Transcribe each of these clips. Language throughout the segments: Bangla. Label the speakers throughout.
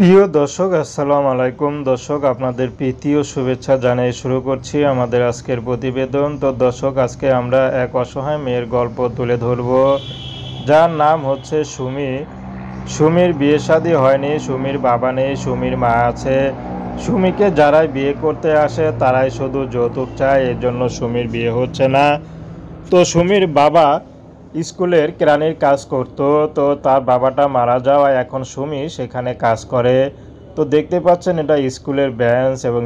Speaker 1: প্রিয় দর্শক, আসসালামু আলাইকুম। দর্শক, আপনাদের প্রীতি ও শুভেচ্ছা জানিয়ে শুরু করছি আমাদের আজকের প্রতিবেদন। তো দর্শক, আজকে আমরা এক অসহায় মেয়ের গল্প তুলে ধরব, যার নাম হচ্ছে সুমি। সুমির বিয়ে শাদী হয়নি, সুমির বাবা নেই, সুমির মা আছে। সুমিকে যারাই বিয়ে করতে আসে তারাই শুধু যৌতুক চায়, এর জন্য সুমির বিয়ে হচ্ছে না। তো সুমির বাবা স্কুলের কেরানির কাজ করতো, তো তার বাবাটা মারা যাওয়ায় এখন সুমি সেখানে কাজ করে। তো দেখতে পাচ্ছেন, এটা স্কুলের বেঞ্চ এবং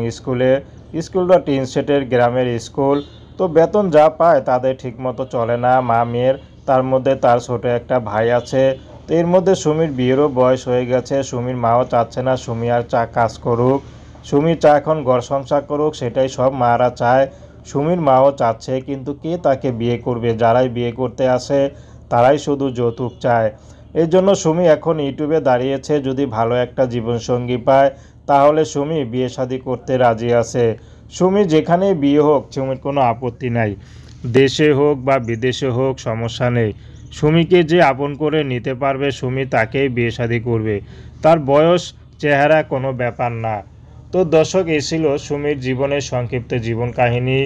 Speaker 1: স্কুলটা টিন শেডের গ্রামের স্কুল। তো বেতন যা পায় তাদের ঠিকমতো চলে না মা মেয়ের। তার মধ্যে তার ছোট একটা ভাই আছে। তো এর মধ্যে সুমির বিয়েরও বয়স হয়ে গেছে। সুমির মাও চাচ্ছে না সুমি আর কাজ করুক। সুমি চায় এখন ঘর সংসার করুক, সেটাই সব মারা চায়। সুমির মাও চাচ্ছে, কিন্তু কে তাকে বিয়ে করবে? যারাই বিয়ে করতে আসে তারাই শুধু যৌতুক চায়। এই জন্য সুমি এখন ইউটিউবে দাঁড়িয়েছে, যদি ভালো একটা জীবনসঙ্গী পায় তাহলে সুমি বিয়ে শাদী করতে রাজি আছে। সুমি যেখানেই বিয়ে হোক সুমির কোনো আপত্তি নাই, দেশে হোক বা বিদেশে হোক সমস্যা নেই। সুমিকে যে আপন করে নিতে পারবে সুমি তাকেই বিয়ে শাদী করবে। তার বয়স চেহারা কোনো ব্যাপার না। তো দর্শক, এই ছিল সুমির জীবনের সংক্ষিপ্ত জীবন কাহিনী।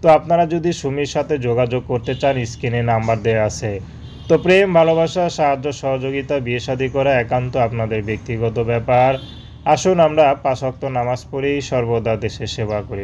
Speaker 1: তো আপনারা যদি সুমির সাথে যোগাযোগ করতে চান, স্ক্রিনে নাম্বার দেওয়া আছে। তো প্রেম, ভালোবাসা, সাহায্য, সহযোগিতা, বিয়ে শাদী করা একান্ত আপনাদের ব্যক্তিগত ব্যাপার। আসুন আমরা 5 ওয়াক্ত নামাজ পড়ি, সর্বদা দেশের সেবা করি।